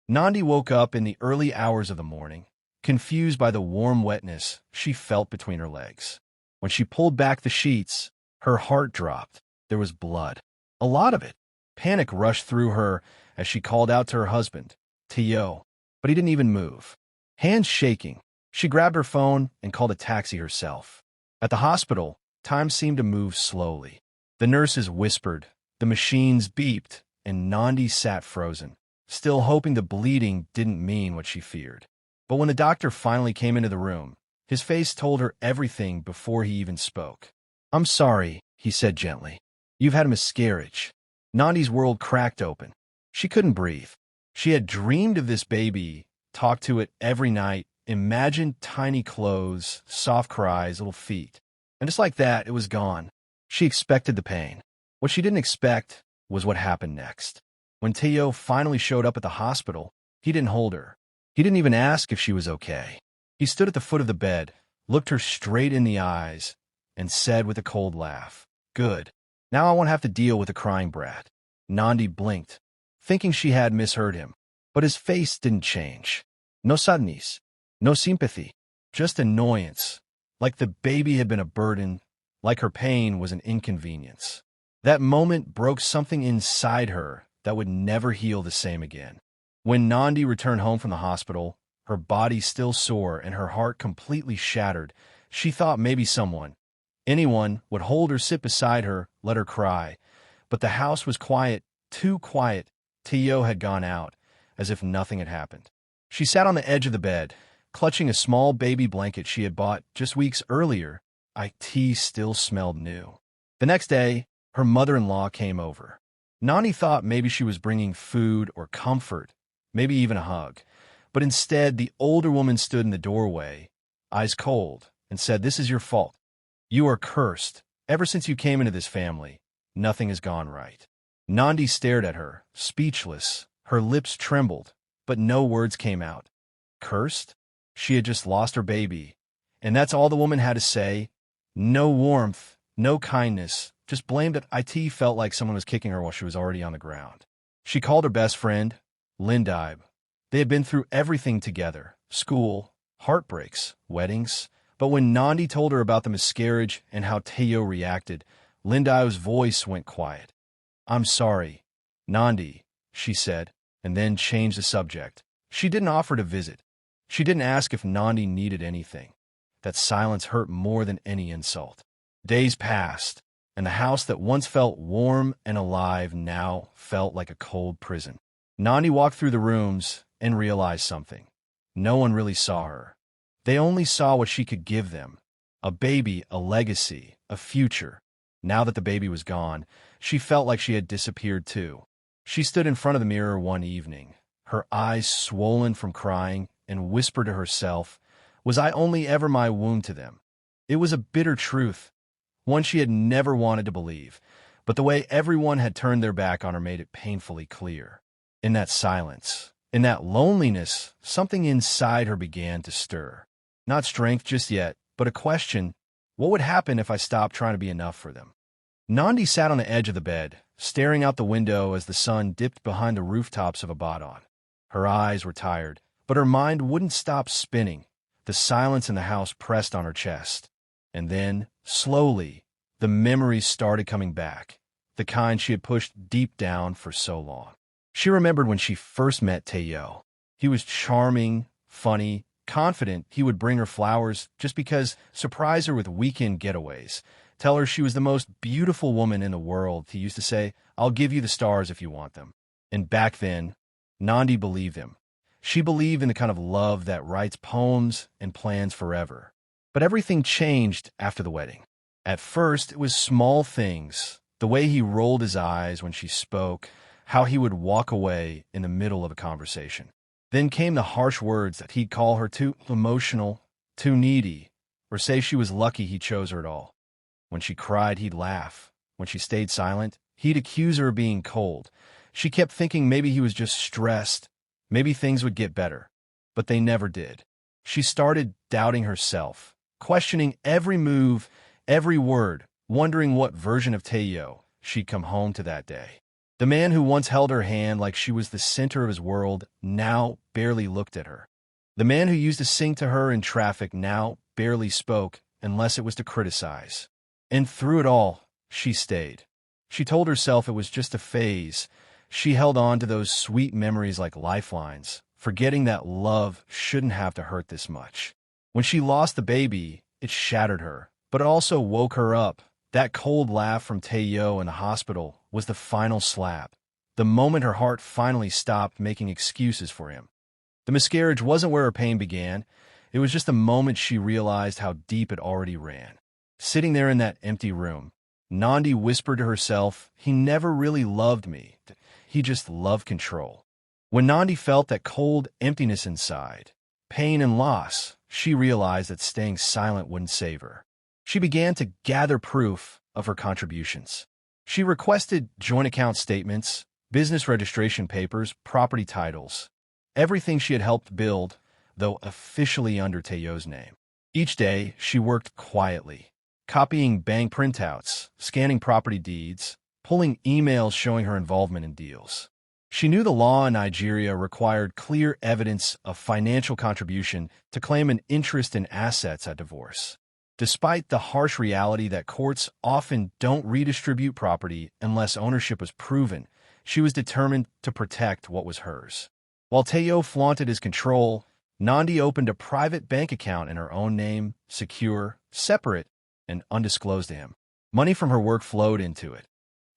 Nandi woke up in the early hours of the morning, confused by the warm wetness she felt between her legs. When she pulled back the sheets, her heart dropped. There was blood. A lot of it. Panic rushed through her as she called out to her husband, Tio, but he didn't even move. Hands shaking, she grabbed her phone and called a taxi herself. At the hospital, time seemed to move slowly. The nurses whispered, the machines beeped, and Nandi sat frozen, still hoping the bleeding didn't mean what she feared. But when the doctor finally came into the room, his face told her everything before he even spoke. "I'm sorry," he said gently. "You've had a miscarriage." Nandi's world cracked open. She couldn't breathe. She had dreamed of this baby, talked to it every night, imagined tiny clothes, soft cries, little feet. And just like that, it was gone. She expected the pain. What she didn't expect was what happened next. When Teo finally showed up at the hospital, he didn't hold her. He didn't even ask if she was okay. He stood at the foot of the bed, looked her straight in the eyes, and said with a cold laugh, "Good. Now I won't have to deal with a crying brat." Nandi blinked, thinking she had misheard him. But his face didn't change. No sadness, no sympathy, just annoyance, like the baby had been a burden, like her pain was an inconvenience. That moment broke something inside her that would never heal the same again. When Nandi returned home from the hospital, her body still sore and her heart completely shattered, she thought maybe anyone would hold her, sit beside her, let her cry. But the house was quiet, too quiet. Tio had gone out, as if nothing had happened. She sat on the edge of the bed, clutching a small baby blanket she had bought just weeks earlier. It still smelled new. The next day, her mother-in-law came over. Nandi thought maybe she was bringing food or comfort, maybe even a hug. But instead, the older woman stood in the doorway, eyes cold, and said, "This is your fault. You are cursed. Ever since you came into this family, nothing has gone right." Nandi stared at her, speechless. Her lips trembled, but no words came out. Cursed? She had just lost her baby. And that's all the woman had to say? No warmth, no kindness, just blame that it felt like someone was kicking her while she was already on the ground. She called her best friend, Lindy. They had been through everything together, school, heartbreaks, weddings. But when Nandi told her about the miscarriage and how Teo reacted, Lindy's voice went quiet. "I'm sorry, Nandi," she said, and then changed the subject. She didn't offer to visit. She didn't ask if Nandi needed anything. That silence hurt more than any insult. Days passed, and the house that once felt warm and alive now felt like a cold prison. Nandi walked through the rooms and realized something. No one really saw her. They only saw what she could give them. A baby, a legacy, a future. Now that the baby was gone, she felt like she had disappeared too. She stood in front of the mirror one evening, her eyes swollen from crying, and whispered to herself, "Was I only ever my womb to them?" It was a bitter truth, one she had never wanted to believe, but the way everyone had turned their back on her made it painfully clear. In that silence, in that loneliness, something inside her began to stir. Not strength just yet, but a question: what would happen if I stopped trying to be enough for them? Nandi sat on the edge of the bed, staring out the window as the sun dipped behind the rooftops of Ibadan. Her eyes were tired, but her mind wouldn't stop spinning. The silence in the house pressed on her chest. And then, slowly, the memories started coming back, the kind she had pushed deep down for so long. She remembered when she first met Teo. He was charming, funny, confident. He would bring her flowers just because, surprise her with weekend getaways, tell her she was the most beautiful woman in the world. He used to say, "I'll give you the stars if you want them." And back then, Nandi believed him. She believed in the kind of love that writes poems and plans forever. But everything changed after the wedding. At first, it was small things, the way he rolled his eyes when she spoke, how he would walk away in the middle of a conversation. Then came the harsh words that he'd call her too emotional, too needy, or say she was lucky he chose her at all. When she cried, he'd laugh. When she stayed silent, he'd accuse her of being cold. She kept thinking maybe he was just stressed, maybe things would get better. But they never did. She started doubting herself, questioning every move, every word, wondering what version of Teo she'd come home to that day. The man who once held her hand like she was the center of his world now barely looked at her. The man who used to sing to her in traffic now barely spoke unless it was to criticize. And through it all, she stayed. She told herself it was just a phase. She held on to those sweet memories like lifelines, forgetting that love shouldn't have to hurt this much. When she lost the baby, it shattered her, but it also woke her up. That cold laugh from Tayo in the hospital was the final slap, the moment her heart finally stopped making excuses for him. The miscarriage wasn't where her pain began. It was just the moment she realized how deep it already ran. Sitting there in that empty room, Nandi whispered to herself, "He never really loved me. He just loved control." When Nandi felt that cold emptiness inside, pain and loss, she realized that staying silent wouldn't save her. She began to gather proof of her contributions. She requested joint account statements, business registration papers, property titles, everything she had helped build, though officially under Tayo's name. Each day, she worked quietly, copying bank printouts, scanning property deeds, pulling emails showing her involvement in deals. She knew the law in Nigeria required clear evidence of financial contribution to claim an interest in assets at divorce. Despite the harsh reality that courts often don't redistribute property unless ownership is proven, she was determined to protect what was hers. While Tayo flaunted his control, Nandi opened a private bank account in her own name, secure, separate, and undisclosed to him. Money from her work flowed into it.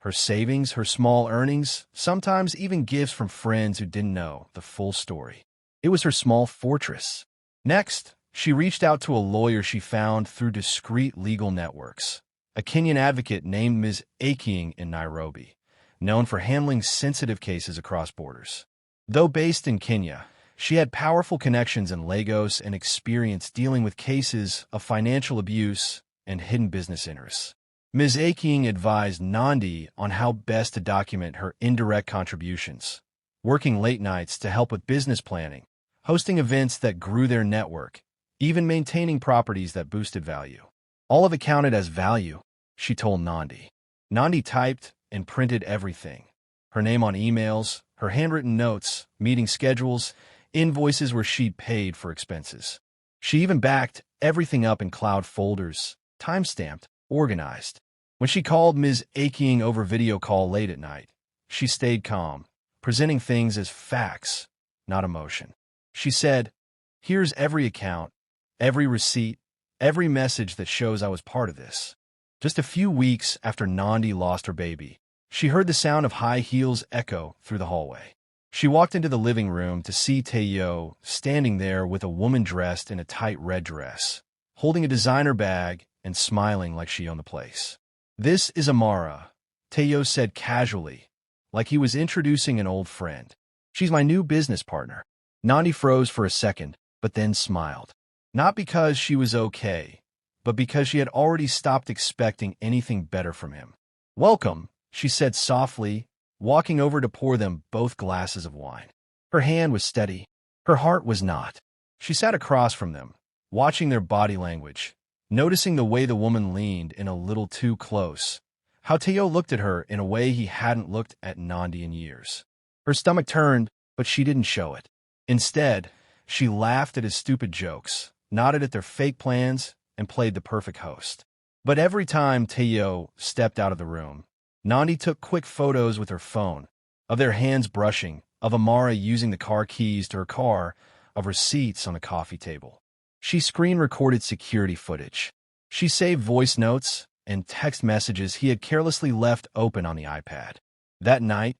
Her savings, her small earnings, sometimes even gifts from friends who didn't know the full story. It was her small fortress. Next, she reached out to a lawyer she found through discreet legal networks, a Kenyan advocate named Ms. Aking in Nairobi, known for handling sensitive cases across borders. Though based in Kenya, she had powerful connections in Lagos and experience dealing with cases of financial abuse and hidden business interests. Ms. Aking advised Nandi on how best to document her indirect contributions, working late nights to help with business planning, hosting events that grew their network, even maintaining properties that boosted value. All of it counted as value, she told Nandi. Nandi typed and printed everything. Her name on emails, her handwritten notes, meeting schedules, invoices where she'd paid for expenses. She even backed everything up in cloud folders, time-stamped, organized. When she called Ms. Aking over video call late at night, she stayed calm, presenting things as facts, not emotion. She said, "Here's every account, every receipt, every message that shows I was part of this." Just a few weeks after Nandi lost her baby, she heard the sound of high heels echo through the hallway. She walked into the living room to see Tayo standing there with a woman dressed in a tight red dress, holding a designer bag and smiling like she owned the place. "This is Amara," Tayo said casually, like he was introducing an old friend. "She's my new business partner." Nandi froze for a second, but then smiled. Not because she was okay, but because she had already stopped expecting anything better from him. "Welcome," she said softly, walking over to pour them both glasses of wine. Her hand was steady. Her heart was not. She sat across from them, watching their body language, noticing the way the woman leaned in a little too close, how Tayo looked at her in a way he hadn't looked at Nandi in years. Her stomach turned, but she didn't show it. Instead, she laughed at his stupid jokes, nodded at their fake plans, and played the perfect host. But every time Tayo stepped out of the room, Nandi took quick photos with her phone, of their hands brushing, of Amara using the car keys to her car, of receipts on the coffee table. She screen-recorded security footage. She saved voice notes and text messages he had carelessly left open on the iPad. That night,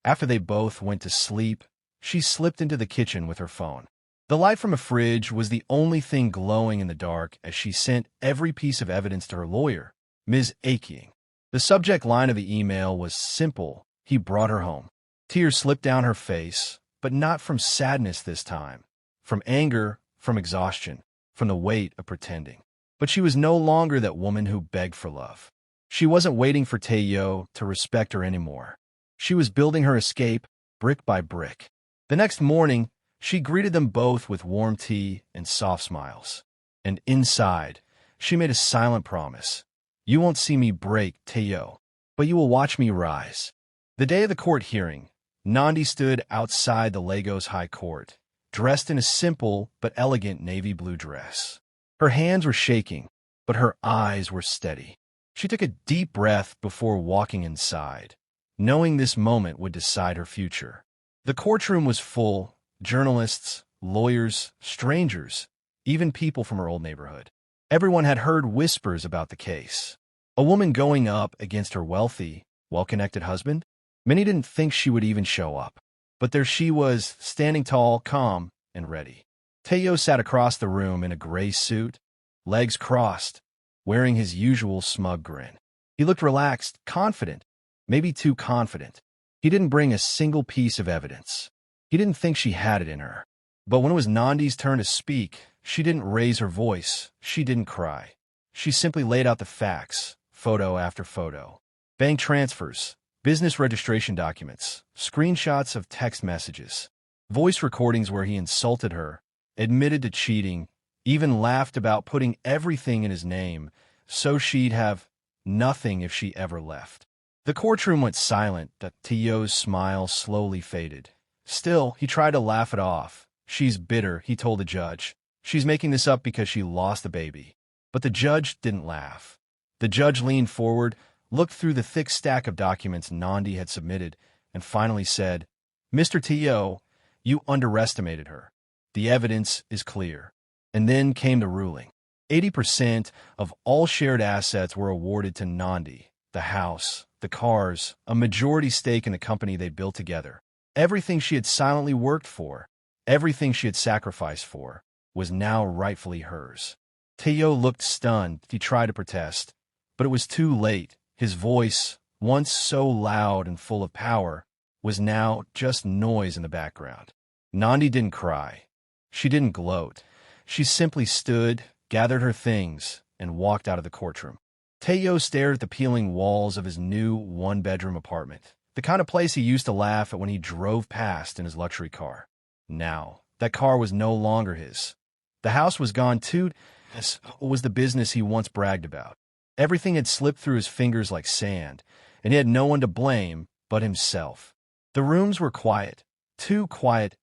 after they both went to sleep, she slipped into the kitchen with her phone. The light from a fridge was the only thing glowing in the dark as she sent every piece of evidence to her lawyer, Ms. Aking. The subject line of the email was simple: he brought her home. Tears slipped down her face, but not from sadness this time. From anger, from exhaustion, from the weight of pretending. But she was no longer that woman who begged for love. She wasn't waiting for Tayo to respect her anymore. She was building her escape, brick by brick. The next morning, she greeted them both with warm tea and soft smiles. And inside, she made a silent promise. "You won't see me break, Tayo, but you will watch me rise." The day of the court hearing, Nandi stood outside the Lagos High Court, dressed in a simple but elegant navy blue dress. Her hands were shaking, but her eyes were steady. She took a deep breath before walking inside, knowing this moment would decide her future. The courtroom was full: journalists, lawyers, strangers, even people from her old neighborhood. Everyone had heard whispers about the case. A woman going up against her wealthy, well-connected husband? Many didn't think she would even show up. But there she was, standing tall, calm, and ready. Teo sat across the room in a gray suit, legs crossed, wearing his usual smug grin. He looked relaxed, confident, maybe too confident. He didn't bring a single piece of evidence. He didn't think she had it in her. But when it was Nandi's turn to speak, she didn't raise her voice. She didn't cry. She simply laid out the facts, photo after photo. Bank transfers, business registration documents, screenshots of text messages, voice recordings where he insulted her, admitted to cheating, even laughed about putting everything in his name so she'd have nothing if she ever left. The courtroom went silent. Teo's smile slowly faded. Still, he tried to laugh it off. She's bitter, he told the judge. She's making this up because she lost a baby. But the judge didn't laugh. The judge leaned forward, looked through the thick stack of documents Nandi had submitted, and finally said, "Mr. Teo, you underestimated her. The evidence is clear." And then came the ruling. 80% of all shared assets were awarded to Nandi: the house, the cars, a majority stake in the company they built together. Everything she had silently worked for, everything she had sacrificed for, was now rightfully hers. Teo looked stunned. He tried to protest, but it was too late. His voice, once so loud and full of power, was now just noise in the background. Nandi didn't cry. She didn't gloat. She simply stood, gathered her things, and walked out of the courtroom. Teo stared at the peeling walls of his new one-bedroom apartment, the kind of place he used to laugh at when he drove past in his luxury car. Now, that car was no longer his. The house was gone too. This was the business he once bragged about. Everything had slipped through his fingers like sand, and he had no one to blame but himself. The rooms were quiet, too quiet,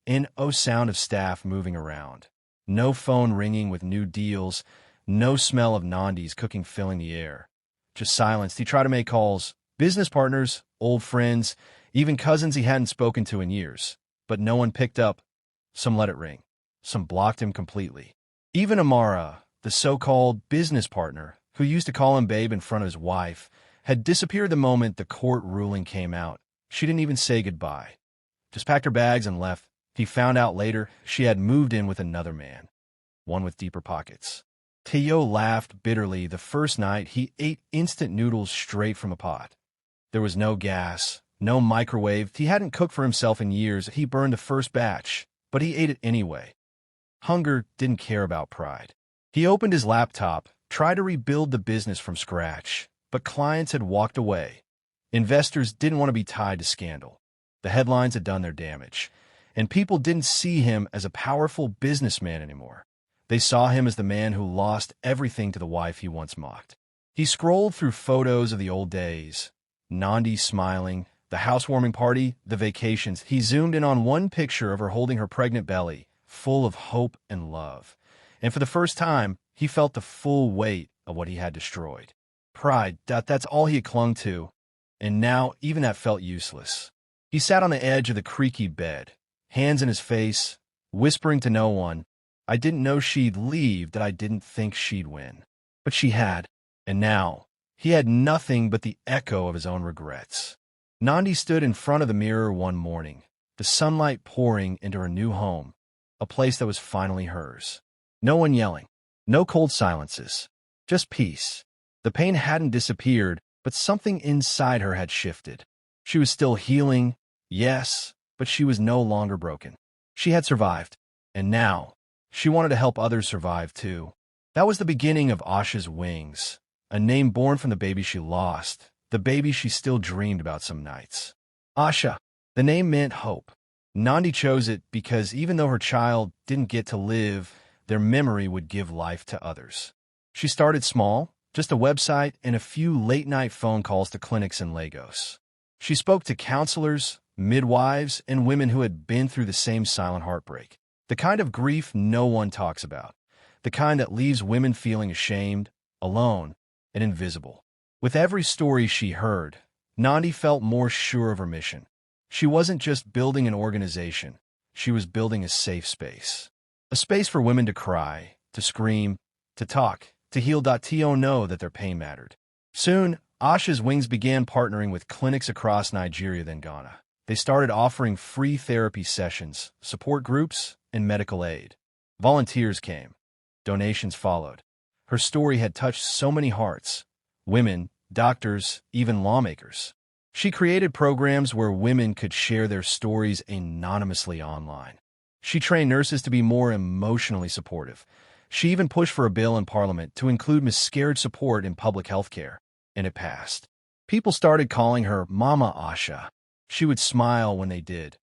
and no sound of staff moving around. No phone ringing with new deals, no smell of Nandi's cooking filling the air. Just silence. He tried to make calls. Business partners, old friends, even cousins he hadn't spoken to in years. But no one picked up. Some let it ring. Some blocked him completely. Even Amara, the so-called business partner, who used to call him babe in front of his wife, had disappeared the moment the court ruling came out. She didn't even say goodbye. Just packed her bags and left. He found out later she had moved in with another man, one with deeper pockets. Teo laughed bitterly. The first night, he ate instant noodles straight from a pot. There was no gas, no microwave. He hadn't cooked for himself in years. He burned the first batch, but he ate it anyway. Hunger didn't care about pride. He opened his laptop, tried to rebuild the business from scratch, but clients had walked away. Investors didn't want to be tied to scandal. The headlines had done their damage, and people didn't see him as a powerful businessman anymore. They saw him as the man who lost everything to the wife he once mocked. He scrolled through photos of the old days, Nandi smiling, the housewarming party, the vacations. He zoomed in on one picture of her holding her pregnant belly, full of hope and love. And for the first time, he felt the full weight of what he had destroyed. Pride, that's all he had clung to, and now even that felt useless. He sat on the edge of the creaky bed, hands in his face, whispering to no one, "I didn't know she'd leave, that I didn't think she'd win." But she had, and now he had nothing but the echo of his own regrets. Nandi stood in front of the mirror one morning, the sunlight pouring into her new home, a place that was finally hers. No one yelling, no cold silences, just peace. The pain hadn't disappeared, but something inside her had shifted. She was still healing, yes, but she was no longer broken. She had survived, and now she wanted to help others survive too. That was the beginning of Asha's Wings, a name born from the baby she lost, the baby she still dreamed about some nights. Asha, the name meant hope. Nandi chose it because even though her child didn't get to live, their memory would give life to others. She started small, just a website and a few late-night phone calls to clinics in Lagos. She spoke to counselors, midwives, and women who had been through the same silent heartbreak. The kind of grief no one talks about. The kind that leaves women feeling ashamed, alone, and invisible. With every story she heard, Nandi felt more sure of her mission. She wasn't just building an organization. She was building a safe space. A space for women to cry, to scream, to talk, to heal. To know that their pain mattered. Soon, Asha's Wings began partnering with clinics across Nigeria then Ghana. They started offering free therapy sessions, support groups, and medical aid. Volunteers came. Donations followed. Her story had touched so many hearts. Women, doctors, even lawmakers. She created programs where women could share their stories anonymously online. She trained nurses to be more emotionally supportive. She even pushed for a bill in Parliament to include miscarriage support in public health care, and it passed. People started calling her Mama Asha. She would smile when they did,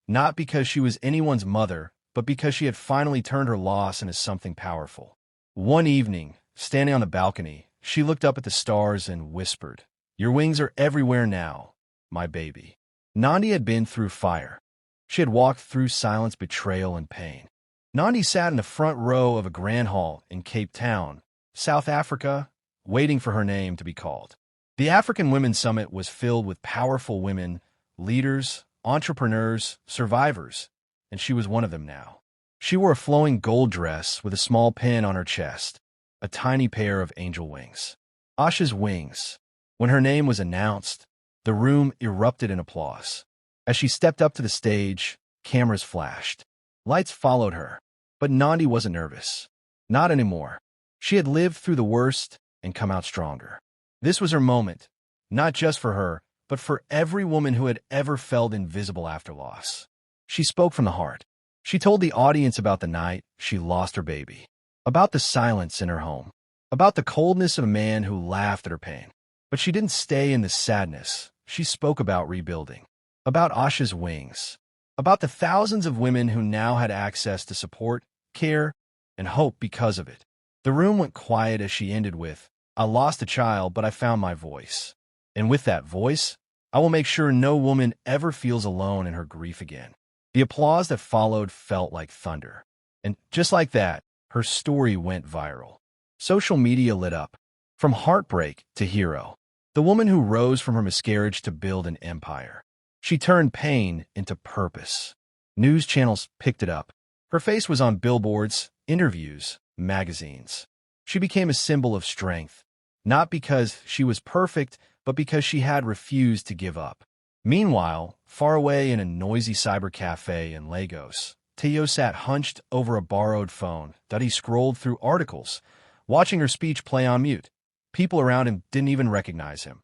not because she was anyone's mother, but because she had finally turned her loss into something powerful. One evening, standing on the balcony, she looked up at the stars and whispered, "Your wings are everywhere now, my baby." Nandi had been through fire. She had walked through silence, betrayal, and pain. Nandi sat in the front row of a grand hall in Cape Town, South Africa, waiting for her name to be called. The African Women's Summit was filled with powerful women, leaders, entrepreneurs, survivors, and she was one of them now. She wore a flowing gold dress with a small pin on her chest, a tiny pair of angel wings. Asha's Wings. When her name was announced, the room erupted in applause. As she stepped up to the stage, cameras flashed. Lights followed her. But Nandi wasn't nervous. Not anymore. She had lived through the worst and come out stronger. This was her moment, not just for her, but for every woman who had ever felt invisible after loss. She spoke from the heart. She told the audience about the night she lost her baby, about the silence in her home, about the coldness of a man who laughed at her pain. But she didn't stay in the sadness. She spoke about rebuilding, about Asha's Wings, about the thousands of women who now had access to support, care, and hope because of it. The room went quiet as she ended with, "I lost a child, but I found my voice. And with that voice, I will make sure no woman ever feels alone in her grief again." The applause that followed felt like thunder. And just like that, her story went viral. Social media lit up. From heartbreak to hero. The woman who rose from her miscarriage to build an empire. She turned pain into purpose. News channels picked it up. Her face was on billboards, interviews, magazines. She became a symbol of strength, not because she was perfect, but because she had refused to give up. Meanwhile, far away in a noisy cyber cafe in Lagos, Teo sat hunched over a borrowed phone that he scrolled through articles, watching her speech play on mute. People around him didn't even recognize him.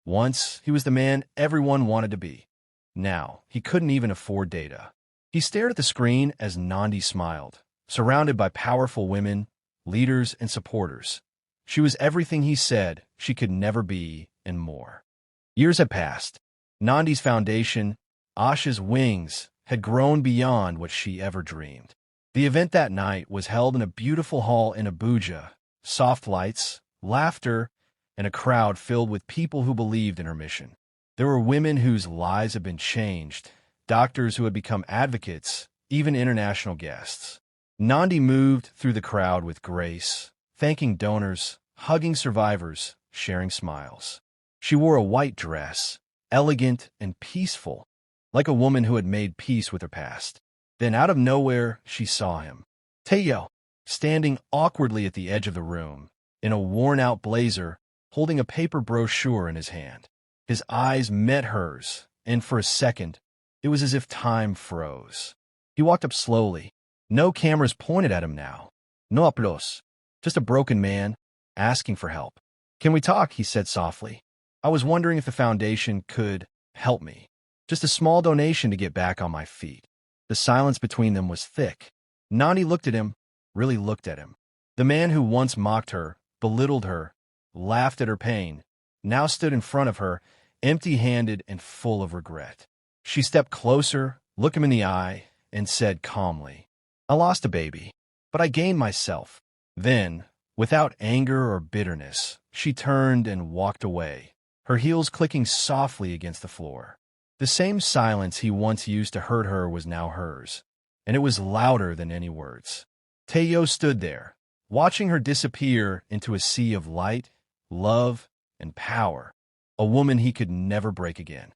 Once, he was the man everyone wanted to be. Now, he couldn't even afford data. He stared at the screen as Nandi smiled, surrounded by powerful women, leaders, and supporters. She was everything he said she could never be, and more. Years had passed. Nandi's foundation, Asha's Wings, had grown beyond what she ever dreamed. The event that night was held in a beautiful hall in Abuja. Soft lights, laughter, and a crowd filled with people who believed in her mission. There were women whose lives had been changed, doctors who had become advocates, even international guests. Nandi moved through the crowd with grace, thanking donors, hugging survivors, sharing smiles. She wore a white dress, elegant and peaceful, like a woman who had made peace with her past. Then out of nowhere, she saw him. Teo, standing awkwardly at the edge of the room, in a worn-out blazer, holding a paper brochure in his hand. His eyes met hers, and for a second, it was as if time froze. He walked up slowly. No cameras pointed at him now. No applause. Just a broken man, asking for help. "Can we talk?" he said softly. "I was wondering if the foundation could help me. Just a small donation to get back on my feet." The silence between them was thick. Nandi looked at him, really looked at him. The man who once mocked her, belittled her, laughed at her pain, now stood in front of her, empty-handed and full of regret. She stepped closer, looked him in the eye, and said calmly, "I lost a baby, but I gained myself." Then, without anger or bitterness, she turned and walked away, her heels clicking softly against the floor. The same silence he once used to hurt her was now hers, and it was louder than any words. Teo stood there, watching her disappear into a sea of light, love, and power, a woman he could never break again.